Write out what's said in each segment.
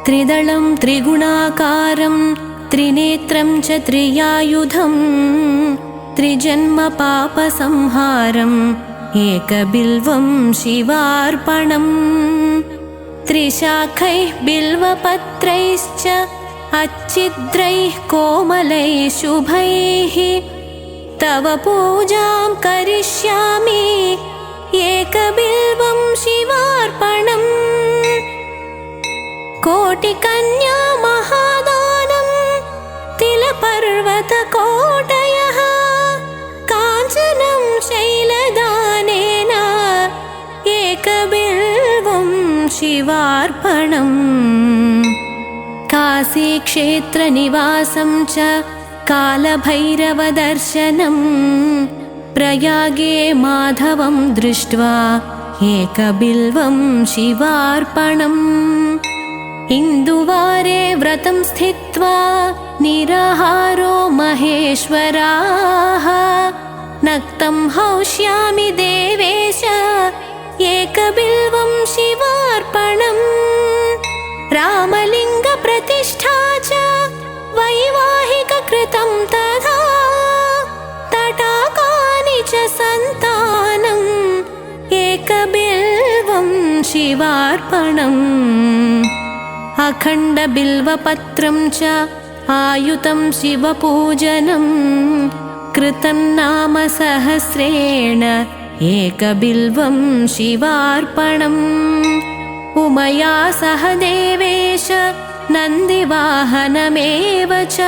त्रिदलं त्रिगुणाकारं त्रिनेत्रं च त्रियायुधं त्रिजन्मपापसंहारम् एकबिल्वं शिवार्पणम् त्रिशाखैः बिल्वपत्रैश्च अच्छिद्रैः कोमलैः शुभैः तव पूजां करिष्यामि एकबिल्वं शिवार्पणम् कोटिकन्या महादानं तिलपर्वतकोटयः काञ्चनं शैलदानेन एकबिल्वं शिवार्पणम् काशीक्षेत्रनिवासं च कालभैरवदर्शनम् प्रयागे माधवं दृष्ट्वा एकबिल्वं शिवार्पणम् इन्दुवारे व्रतं स्थित्वा निराहारो महेश्वराः नक्तं हौष्यामि देवेश एकबिल्वं शिवार्पणम् रामलिङ्गप्रतिष्ठा च वैवाहिककृतं तथा तटाकानि च सन्तानम् एकबिल्वं शिवार्पणम् अखण्डबिल्वपत्रं च आयुतं शिवपूजनं कृतं नाम सहस्रेण एकबिल्वं शिवार्पणम् उमया सह देवेश नन्दिवाहनमेव च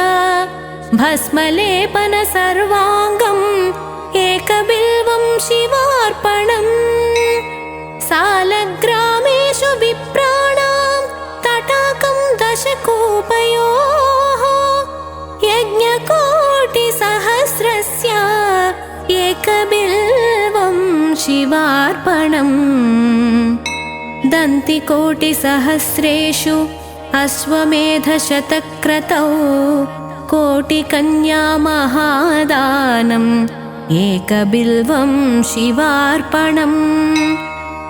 भस्मलेपन सर्वाङ्गम् एकबिल्वं शिवार्पणम् सालग्रामेषु विप्राणां तटाकं दशकूपयोः यज्ञकोटिसहस्रस्य एकबिल्वं शिवार्पणम् दन्तिकोटिसहस्रेषु अश्वमेधशतक्रतौ कोटिकन्या महादानम् एकबिल्वं शिवार्पणम्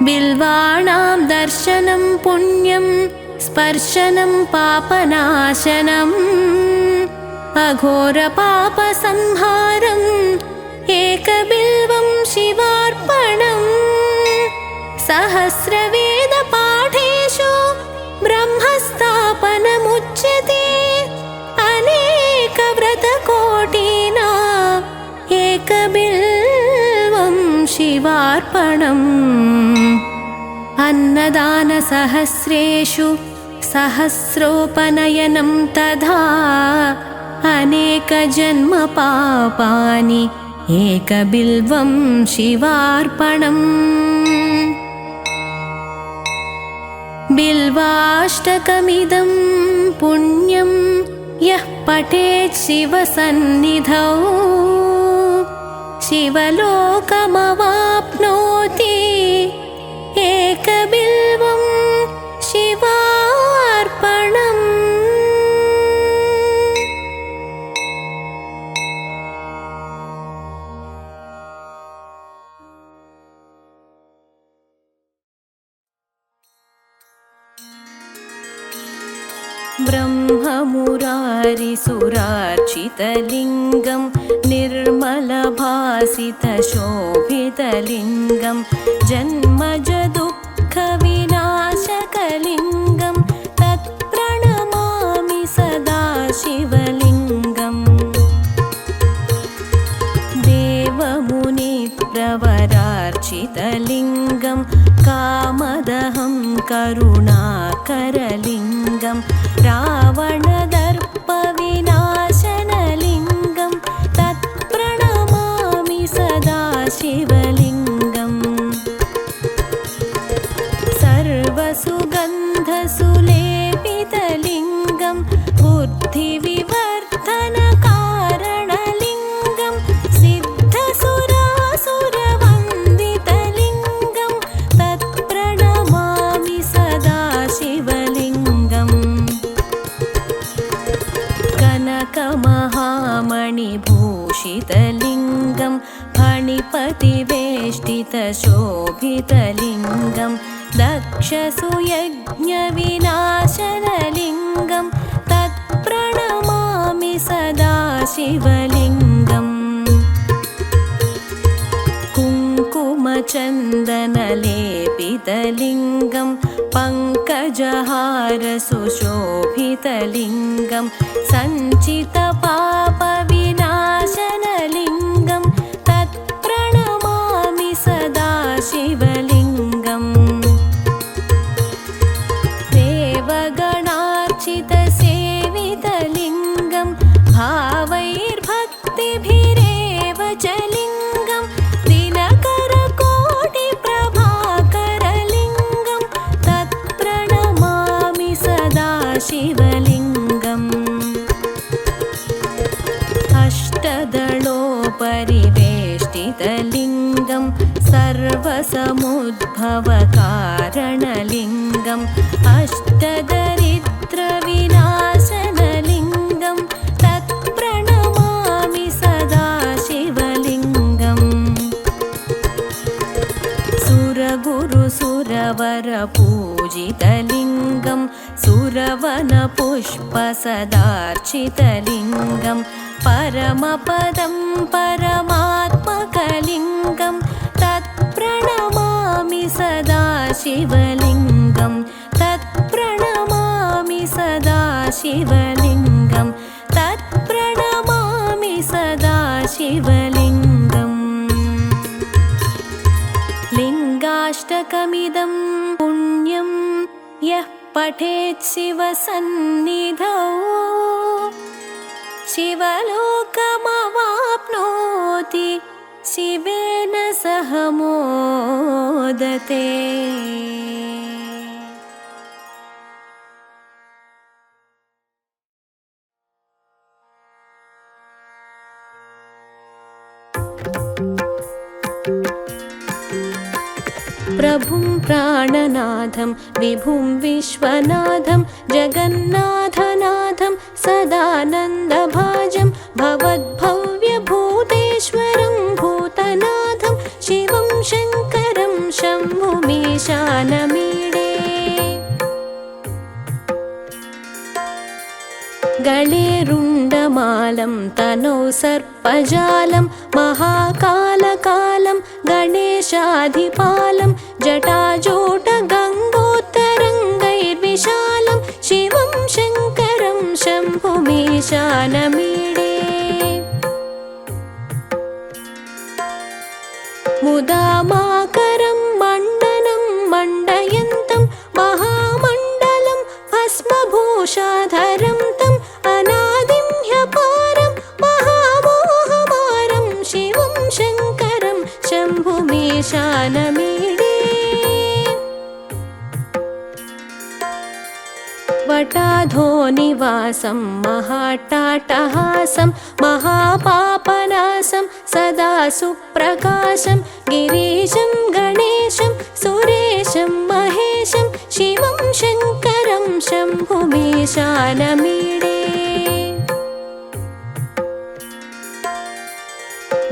बिल्वाणां दर्शनं पुण्यं स्पर्शनं पापनाशनम् अघोरपापसंहारम् एकबिल्वं शिवार्पणम् सहस्रवेदपाठेषु ब्रह्मस्थापनमुच्यते अनेकव्रतकोटिना एकबिल्वं शिवार्पणम् अन्नदानसहस्रेषु सहस्रोपनयनं तथा अनेकजन्मपापानि एकबिल्वं शिवार्पणम् बिल्वाष्टकमिदं पुण्यं यः पठेत् शिवसन्निधौ शिवलोकमवाप्नोति एकबिल्वं शिवार्पणम् ब्रह्ममुरारिसुरार्चितलिङ्गं निर्मलभासितशोभितलिङ्गं जन्मजदुःखविनाशकलिङ्गं तत्प्रणमामि सदा शिवलिङ्गम् देवमुनिप्रवरार्चितलिङ्गं कामदहं करुणाकरलिङ्गं रावणदर्पविनाशनलिङ्गं तत्प्रणमामि सदा शिवलिङ्गम् सर्वसुगन्धसुलेपितलिङ्गं बुद्धिविवर्धनकारणलिङ्गं सिद्धसुरासुरवन्दितलिङ्गं तत्प्रणमामि सदा शिवलिङ्गम् कनकमहामणिभूषितलिङ्गं फणिपतिवेष्टितशोभितलिङ्गं इक्षसुयज्ञविनाशनलिङ्गं तत्प्रणमामि सदा शिवलिङ्गम् कुङ्कुमचन्दनलेपितलिङ्गं पङ्कजहारसुशोभितलिङ्गं सञ्चितपापविनाशनलिङ्गं तत्प्रणमामि सदा शिवलिङ्गम् देवगणार्चितसेवितलिङ्गं भावैर्भक्तिभिरेव च लिङ्गं दिनकरकोटिप्रभाकरलिङ्गं तत्प्रणमामि सदा शिवलिङ्गम् अष्टदलोपरिवेष्टितलिङ्गं सर्वसमुद्भवकारणलिङ्गम् अष्टदरिद्रविनाशनलिङ्गं तत्प्रणमामि सदा शिवलिङ्गम् सुरगुरुसुरवरपूजितलिङ्गं सुरवनपुष्पसदार्चितलिङ्गं परमपदं परमात्मकलिङ्गं तत्प्रणमामि सदा शिवलिङ्गं तत्प्रणमामि सदा शिवलिङ्गं तत्प्रणमामि सदा शिवलिङ्गम् लिङ्गाष्टकमिदं पुण्यं यः पठेत् शिवसन्निधौ शिवलोकमवाप्नोति शिवेन सह मोदते। प्रभुं प्राणनाथं विभुं विश्वनाथं जगन्नाथनाथं सदानन्दभाजं भवद्भव्यभूतेश्वरं भूतनाथं शिवं शङ्करं शम्भुमीशानमीडे। गले रुण्डमालं तनौ सर्पजालं महाकालकालं गणेशाधिपालं जटाजूटगङ्गोत्तरङ्गैर्विशालं शिवं शङ्करं शम्भुमीशानमीडे। मुदामाकरं मण्डनं मण्डयन्तं महामण्डलं भस्मभूषाधरं तं अनादिं ह्यपारं महामोहमारं शिवं शङ्करं शम्भुमीशानमीडे। वटाधोनिवासं महाट्टाटहासं महापापनाशं सदा सुप्रकाशं गिरीशं गणेशं सुरेशं महेशं शिवं शङ्करं शम्भुमीशानमीडे।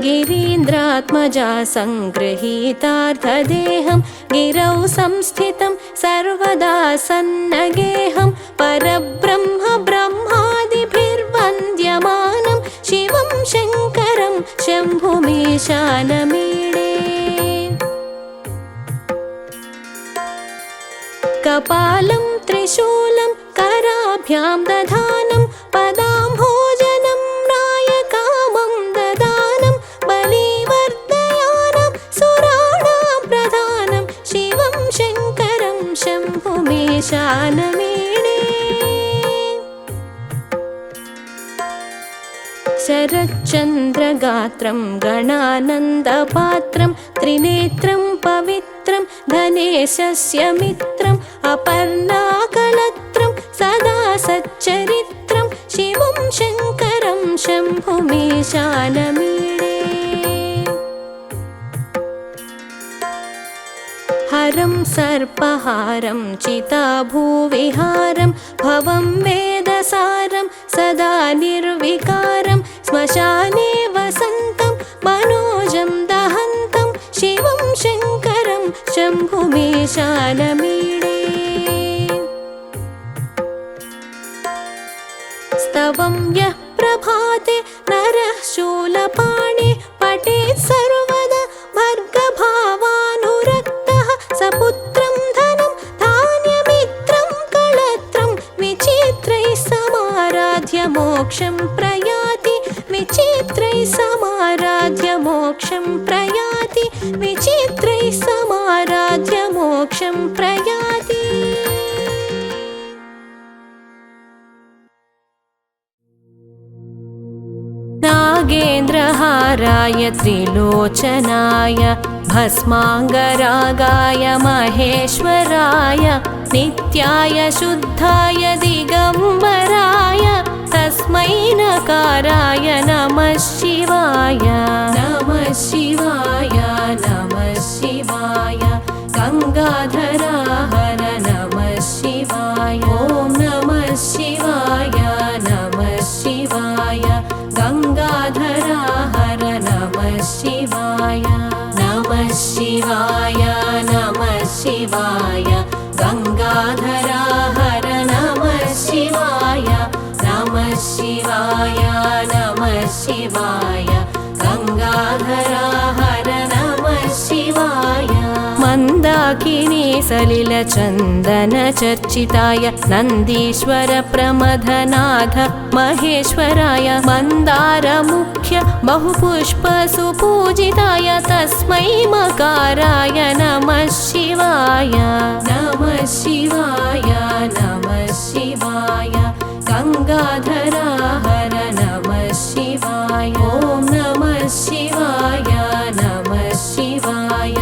गिरीन्द्रात्मजा सङ्गृहीतार्थदेहं गिरौ संस्थितं सर्वदा सन्नगेहं परब्रह्म ब्रह्मादिभिर्वन्द्यमानं शिवं शङ्करं शम्भुमीशानमीडे। कपालं त्रिशूलं कराभ्यां दधानं पदाम्भोजनं नायकामं ददानं बलिवर्धयानं सुराणां प्रधानं शिवं शङ्करं शम्भुमीशानमीडे। शरच्चन्द्रगात्रं गणानन्दपात्रं त्रिनेत्रं पवित्रं धनेशस्य मित्रम् अपर्णाकलत्रं सदा सच्चरित्रं शिवं शङ्करं शम्भुमीशानमीडे। हरं सर्पहारं चिताभूविहारं भवं वेदसारं सदा निर्विकारं श्मशाने वसन्तं मनोजं दहन्तं शिवं शङ्करं शम्भुमे शानमीडे स्तवं यः प्रभाते नरः शूलपाणे पठेत् सर्वदा भर्गभावानुरक्तः सपुत्रं धनं धान्यमित्रं कळत्रं विचित्रैः समाराध्य मोक्षं प्रयाति विचित्रैः समाराध्य मोक्षं प्रयाति विचित्रैः समाराध्य मोक्षं प्रयाति नागेन्द्रहाराय त्रिलोचनाय भस्माङ्गरागाय महेश्वराय नित्याय शुद्धाय दिगम्बराय तस्मै नकाराय नमः शिवाय नमः शिवाय नमः शिवाय गंगाधरा हर नमः शिवाय ॐ नमः शिवाय नमः शिवाय गंगाधरा हर नमः शिवाय नमः शिवाय नमः शिवाय गंगाधरा हर नमः शिवाय नमः शिवाय नमः शिवाय गंगाधरा हर नमः शिवाय मंदाकिनी सलिल चंदन चर्चिताय नंदीश्वर प्रमथनाथ महेश्वराय मंदार मुख्य बहुपुष्प सुपूजिताय तस्मै मकाराय नमः शिवाय नमः शिवाय नमः शिवाय गंगाधरा हर नमः शिवाय ॐ नमः शिवाय नमः शिवाय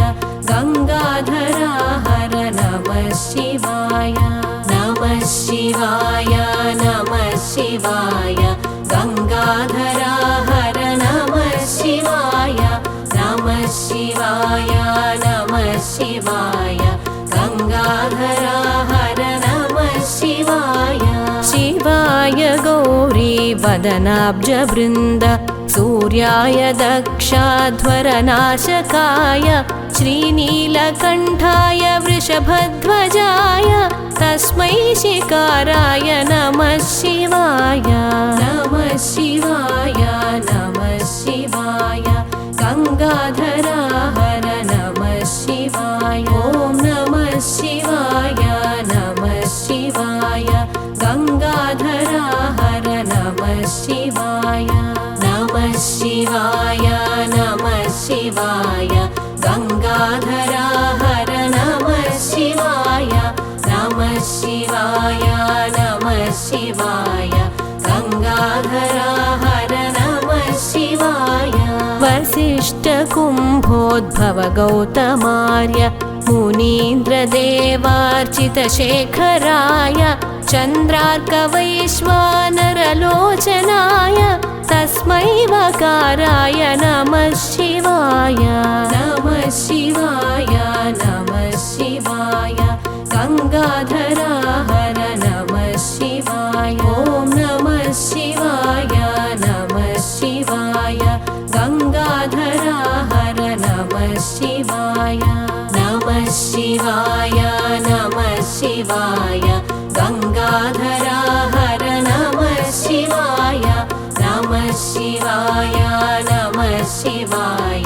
गंगाधरा हर नमः शिवाय नमः शिवाय नमः शिवाय गंगाधरा हर नमः शिवाय नमः शिवाय नमः शिवाय गंगाधरा हर नमः शिवाय शिवाय गौरी वदनाब्जवृन्द सूर्याय दक्षाध्वरनाशकाय श्रीनीलकण्ठाय वृषभध्वजाय तस्मै शिकाराय नमः शिवाय नमः शिवाय नमः शिवाय गंगाधरा हर नमः शिवाय ॐ नमः शिवाय नमः शिवाय गंगाधरा हर नमः शिवाय नमः शिवाय नमः शिवाय गंगाधरा हर नमः शिवाय नमः शिवाय नमः शिवाय गंगाधरा हर नमः शिवाय वसिष्ठ कुंभोद्भव गौतमार्य मुनीन्द्रदेवार्चितशेखराय चन्द्रार्कवैश्वानरलोचनाय तस्मै वकाराय नमः शिवाय नमः शिवाय नमः शिवाय गंगाधरा हर नमः शिवाय ॐ नमः शिवाय नमः शिवाय गंगाधरा हर नमः शिवाय नमः शिवाय नमः शिवाय गंगाधरा हर नमः शिवाय नमः शिवाय नमः शिवाय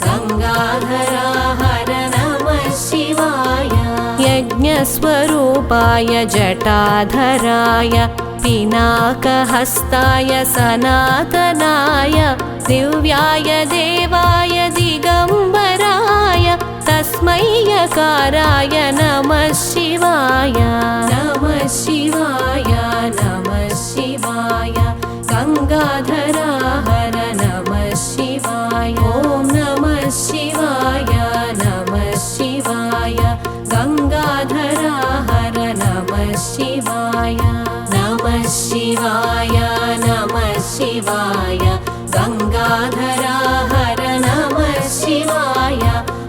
गंगाधरा हर नमः शिवाय यज्ञस्वरूपाय जटाधराय पिनाकहस्ताय सनातनाय दिव्याय देवाय दिगंबराय तस्मै यकाराय नमः शिवाय नमः शिवाय नमः शिवाय गंगाधरा हर नमः शिवाय ॐ नमः शिवाय नमः शिवाय गंगाधरा हर नमः शिवाय नमः शिवाय नमः शिवाय गंगाधरा हर नमः शिवाय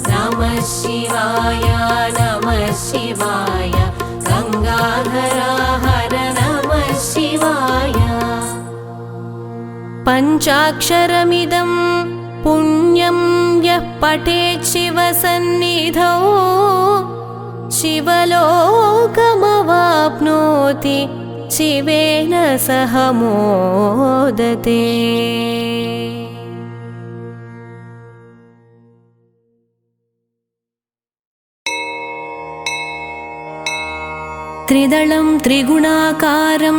नमः शिवाय नमः शिवाय गंगाधरा हर नमः शिवाय पञ्चाक्षरमिदं पुण्यं यः पठेत् शिवसन्निधौ शिवलोकमवाप्नोति शिवेन सह मोदते। त्रिदलं त्रिगुणाकारं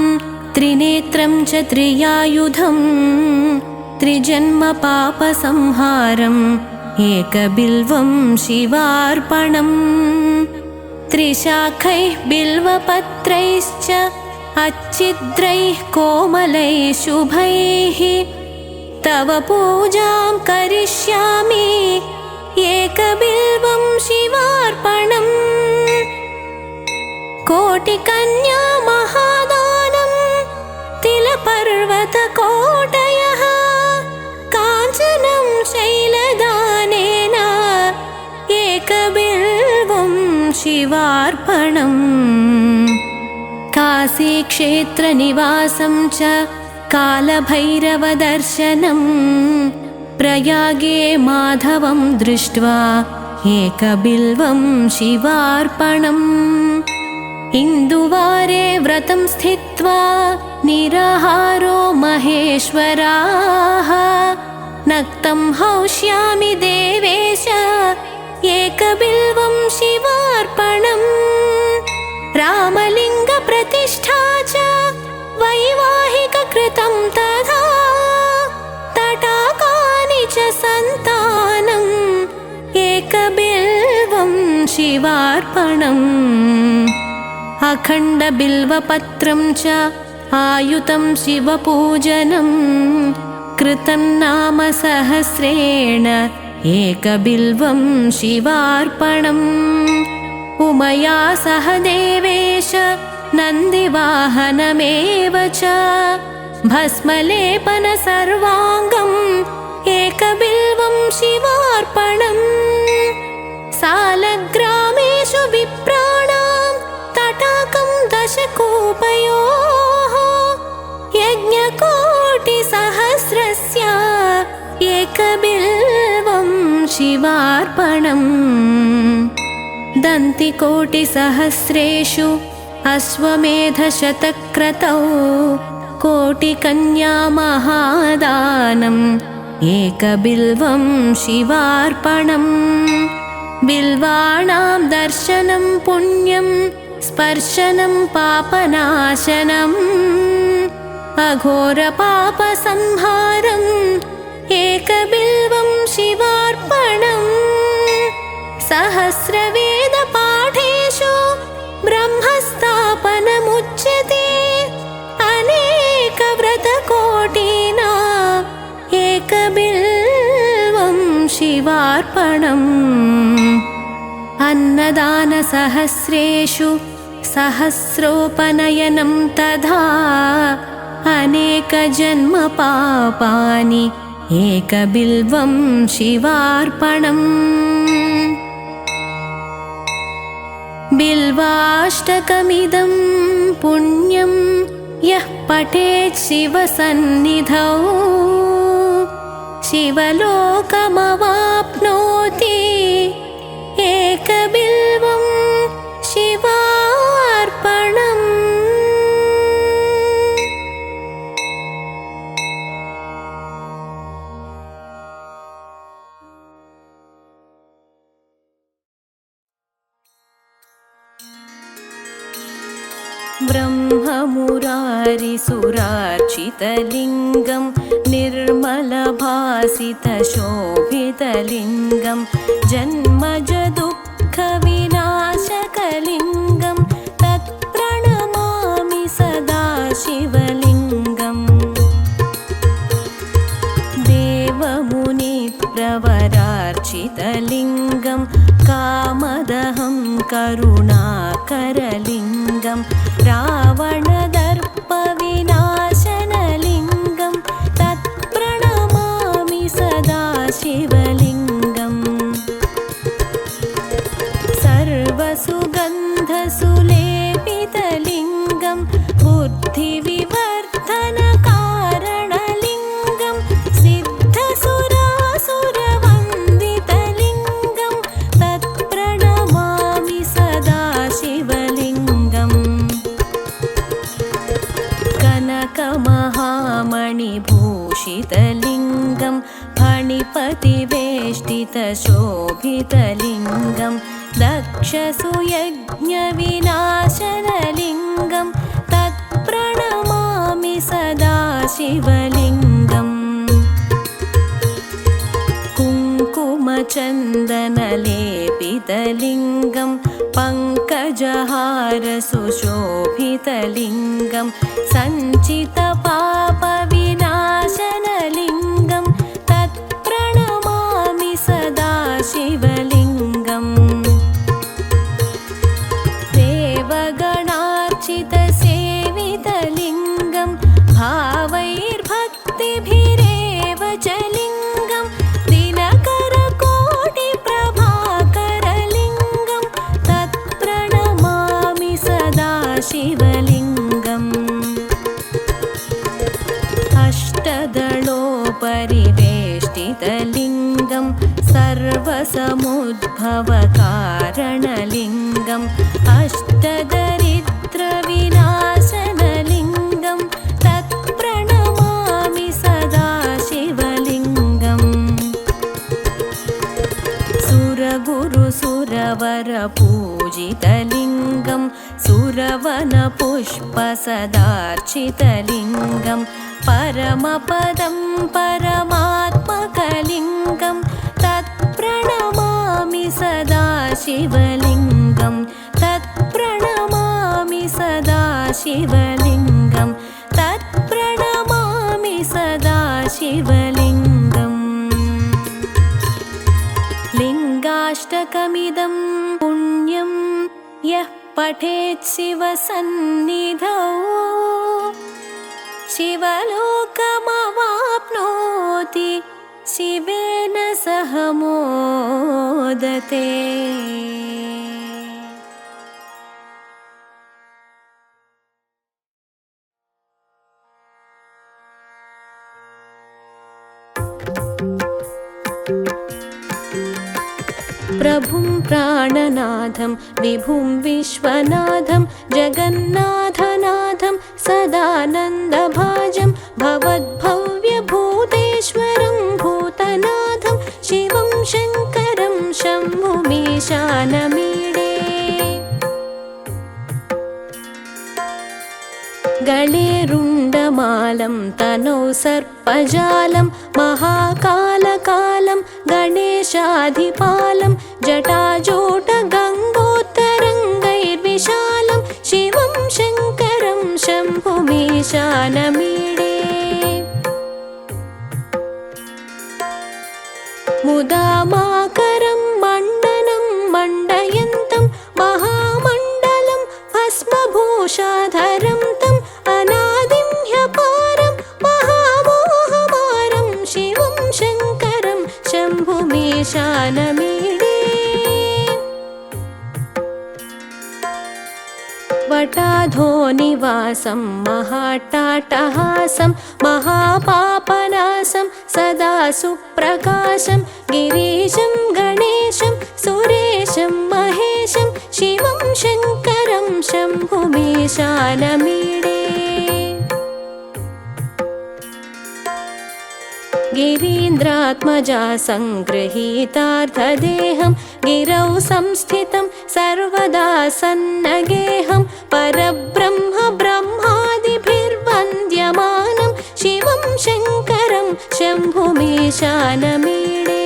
त्रिनेत्रं च त्रियायुधं त्रिजन्मपापसंहारम् एकबिल्वं शिवार्पणम्। त्रिशाखैः बिल्वपत्रैश्च अच्छिद्रैः कोमलैः शुभैः तव पूजां करिष्यामि एकबिल्वं शिवार्पणम्। कोटिकन्या महादानं तिलपर्वतकोटयः काञ्चनं शैलदानेन एकबिल्वं शिवार्पणम्। काशीक्षेत्रनिवासं च कालभैरवदर्शनं प्रयागे माधवं दृष्ट्वा एकबिल्वं शिवार्पणम्। इन्दुवारे व्रतं स्थित्वा निराहारो महेश्वराः नक्तं हौष्यामि देवेश एकबिल्वं शिवार्पणम्। रामलिङ्गप्रतिष्ठा च वैवाहिककृतं तथा तटाकानि च सन्तानम् एकबिल्वं शिवार्पणम्। अखण्डबिल्वपत्रं च आयुतं शिवपूजनं कृतं नाम सहस्रेण एकबिल्वं शिवार्पणम्। उमया सह देवेश नन्दिवाहनमेव च भस्मलेपन सर्वाङ्गम् एकबिल्वं शिवार्पणम्। सालग्रामेषु विप्राणां तटाकं दशकूपयोः यज्ञकोटिसहस्रस्य एकबिल्वं शिवार्पणम्। दन्तिकोटिसहस्रेषु अश्वमेधशतक्रतौ कोटिकन्या महादानम् एकबिल्वं शिवार्पणम्। बिल्वाणां दर्शनं पुण्यं स्पर्शनं पापनाशनम् अघोरपापसंहारम् एकबिल्वं शिवार्पणम्। सहस्रवेदपाठेषु ब्रह्मस्थापनमुच्यते अनेकव्रतकोटिना एकबिल्वं शिवार्पणम्। अन्नदानसहस्रेषु सहस्रोपनयनं तथा अनेकजन्मपापानि एकबिल्वं शिवार्पणम्। बिल्वाष्टकमिदं पुण्यं यः पठेत् शिवसन्निधौ शिवलोकमवाप्नोति एकबिल्वं शिवार्पणम्। ब्रह्ममुरारिसुरार्चितलिङ्गं निर्मलभासितशोभितलिङ्गं जन्मजदुःखविनाशकलिङ्गं तत्प्रणमामि सदा शिवलिङ्गम्। देवमुनिप्रवरार्चितलिङ्गं कामदहं करुणाकरलिङ्गं रावणदर्पविनाशनलिङ्गं तत्प्रणमामि सदा शिवलिङ्गम्। सर्वसुगन्धसुलेपितलिङ्गं बुद्धिविवर्धनकारणलिङ्गं सिद्धसुरासुरवन्दितलिङ्गं भूषितलिङ्गं फणिपतिवेष्टितशोभितलिङ्गं दक्षसुयज्ञविनाशनलिङ्गं तत्प्रणमामि सदा शिवलिङ्गम् कुङ्कुमचन्दनलेपितलिङ्गं पङ्कजहारसुशोभितलिङ्गं सञ्चितपापविनाशनलिङ्गं तत्प्रणमामि सदा शिवलिङ्गम् देवगणार्चितसेवितलिङ्गं भावैर्भक्तिभिरेव च लिङ्गं दिनकरकोटिप्रभाकरलिङ्गं तत्प्रणमामि सदा शिवलिङ्गम् अष्टदलोपरिवेष्टितलिङ्गं सर्वसमुद्भवकारणलिङ्गम् अष्टदरिद्रविनाशनलिङ्गं तत्प्रणमामि सदा शिवलिङ्गम् सुरगुरुसुरवरपूजितलिङ्गं सुरवनपुष्पसदार्चितलिङ्गं परमपदं परमात्मकलिङ्गं तत्प्रणमामि सदा शिवलिङ्गं तत्प्रणमामि सदा शिवलिङ्गं तत्प्रणमामि सदा शिवलिङ्गम् लिङ्गाष्टकमिदं पुण्यं यः पठेत् शिवसन्निधौ शिवलोकमवाप्नोति शिवेन सह मोदते। प्रभुं प्राणनाथं विभुं विश्वनाथं जगन्नाथनाथं सदानन्दभाजं भवद्भव्यभूतेश्वरं भूतनाथं शिवं शङ्करं शम्भुमीशानमीडे। गले रुण्डमालं तनौ सर्पजालं महाकालकालं गणेशाधिपालं जटाजूटगङ्गोत्तरङ्गैर्विशालं शिवं शङ्करं शम्भुमीशानमीडे। मुदामाकरं मण्डनं मण्डयन्तं महामण्डलं भस्मभूषाधरं तम् अनादिं ह्यपारं महामोहमारं शिवं शङ्करं शम्भुमीशानमीडे। वटाधोनिवासं महाट्टाटहासं महापापनासं सदा सुप्रकाशं गिरीशं गणेशं सुरेशं महेशं शिवं शङ्करं शम्भुमीशानमीडे। गिरीन्द्रात्मजा सङ्गृहीतार्थदेहं गिरौ संस्थितं सर्वदा सन्नगेहं परब्रह्म ब्रह्मादिभिर्वन्द्यमानं शिवं शङ्करं शम्भुमीशानमीडे।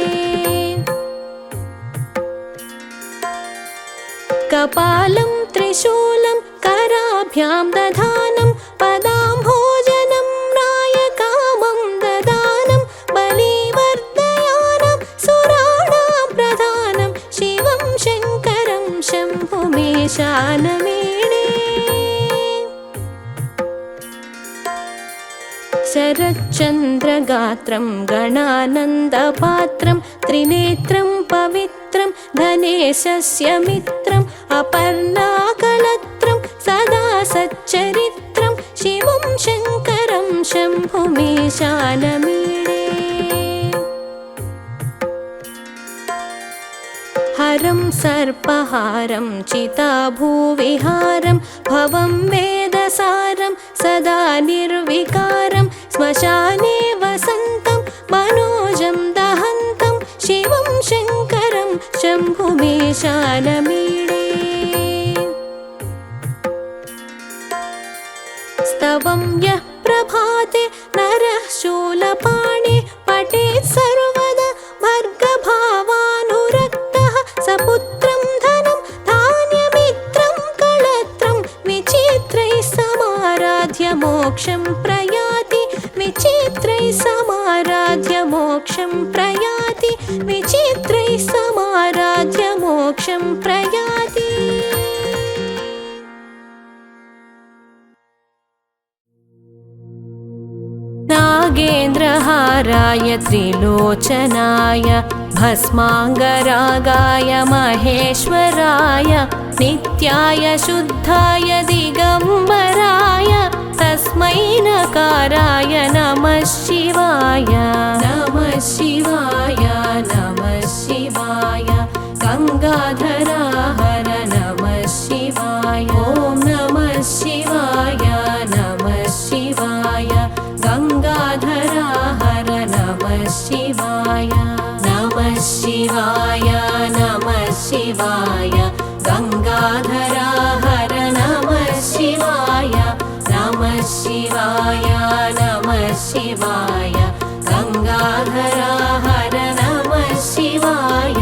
कपालं त्रिशूलं कराभ्यां दधानं पदाम्भोजनं नायकामं ददानं बलिवर्धयानं सुराणां प्रधानं शिवं शङ्करं शम्भुमीशानमीडे। शरच्चन्द्रगात्रं गणानन्दपात्रं त्रिनेत्रं पवित्रं धनेशस्य मित्रम् अपर्णाकलत्रं सदा सच्चरित्रं शिवं शङ्करं शम्भुमीशानमीडे। हरं सर्पहारं चिताभूविहारं भवं वेदसारं सदा निर्विकारं श्मशाने वसन्तं पाशानमीडे स्तवं यः प्रभाते नरः शूलपाणे पठेत् सर्वदा भर्गभावानुरक्तः सपुत्रं धनं धान्यमित्रं कळत्रं विचित्रैः समाराध्य मोक्षं प्रयाति विचित्रैः समाराध्य मोक्षं प्रयाति विचित्रैः समाराध्य मोक्षं प्रयाति नागेन्द्रहाराय त्रिलोचनाय भस्माङ्गरागाय महेश्वराय नित्याय शुद्धाय दिगम्बराय तस्मै नकाराय नमः शिवाय नमः शिवाय नमः शिवाय गंगाधरा हर नमः शिवाय ॐ नमः शिवाय नमः शिवाय गंगाधरा हर नमः शिवाय नमः शिवाय नमः शिवाय गंगाधरा हर नमः शिवाय नमः शिवाय नमः शिवाय गंगाधरा हर नमः शिवाय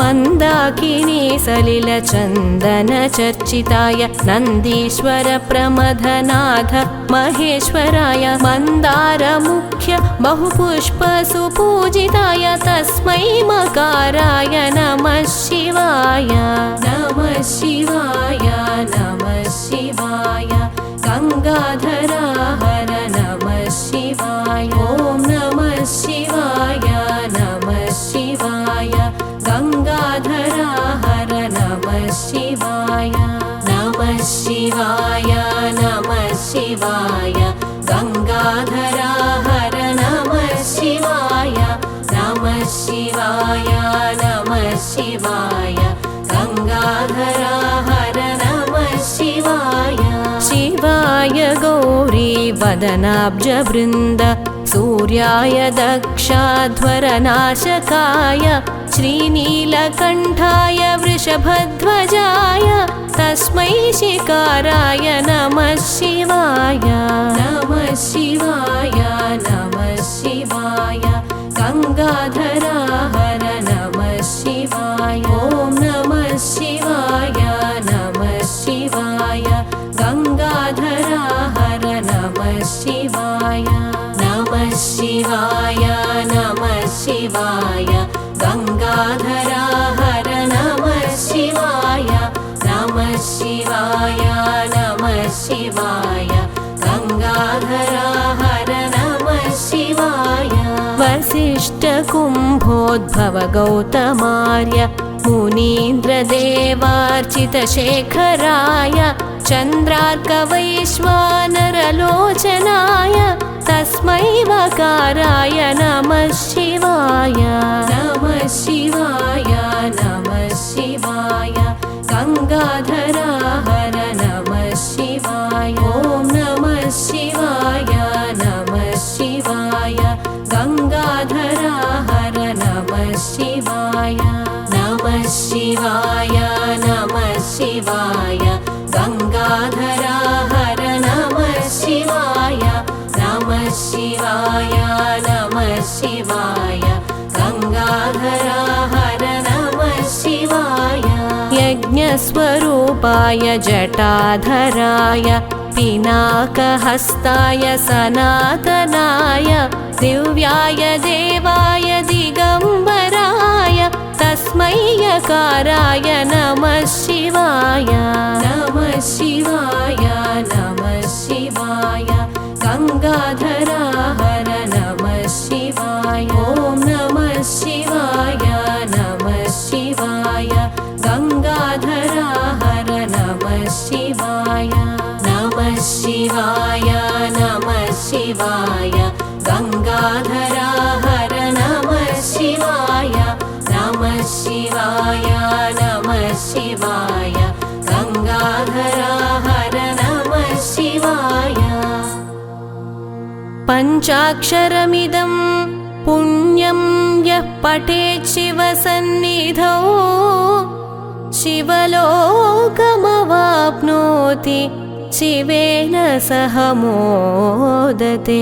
मंदाकिनी सलिलचन्दन चर्चिताय नन्दीश्वर प्रमथनाथ महेश्वराय मन्दार मुख्य बहुपुष्प सुपूजिताय तस्मै मकाराय नमः शिवाय नमः शिवाय नमः शिवाय गंगाधरा हर नमः शिवाय ॐ नमः शिवाय नमः शिवाय गंगाधरा हर नमः शिवाय नमः शिवाय नमः शिवाय गंगाधरा हर नमः शिवाय नमः शिवाय नमः शिवाय गंगाधरा हर नमः शिवाय शिवाय गौरी वदनाब्जवृन्द सूर्याय दक्षाध्वरनाशकाय श्रीनीलकण्ठाय वृषभध्वजाय तस्मै शिकाराय नमः शिवाय नमः शिवाय नमः शिवाय गंगाधरा हर नमः शिवाय ॐ नमः शिवाय नमः शिवाय गंगाधरा हर नमः शिवाय नमः शिवाय नमः शिवाय गंगाधरा हर नमः शिवाय नमः शिवाय नमः शिवाय गंगाधरा हर नमः शिवाय वसिष्ठकुम्भोद्भव गौतमार्य मुनीन्द्रदेवार्चितशेखराय चन्द्रार्कवैश्वानरलोचनाय तस्मै वकाराय नमः शिवाय नमः शिवाय नमः शिवाय गंगाधरा हर नमः शिवाय ॐ नमः शिवाय नमः शिवाय गंगाधरा हर नमः शिवाय नमः शिवाय नमः शिवाय गंगाधरा हर नमः शिवाय नमः शिवाय नमः शिवाय गंगाधरा हर नमः शिवाय यज्ञस्वरूपाय जटाधराय पिनाकहस्ताय सनातनाय दिव्याय देवाय दिगंबराय तस्मै यकाराय नमः शिवाय नमः शिवाय नमः शिवाय गंगाधरा हर नमः शिवाय ॐ नमः शिवाय नमः शिवाय गंगाधरा हर नमः शिवाय नमः शिवाय नमः शिवाय गंगाधरा हर नमः शिवाय नमः शिवाय नमः शिवाय गंगाधरा हर नमः शिवाय पंचाक्षरमिदं पुण्यं यः पठेत् शिवसन्निधौ शिवलोकमवाप्नोति शिवेन सह मोदते।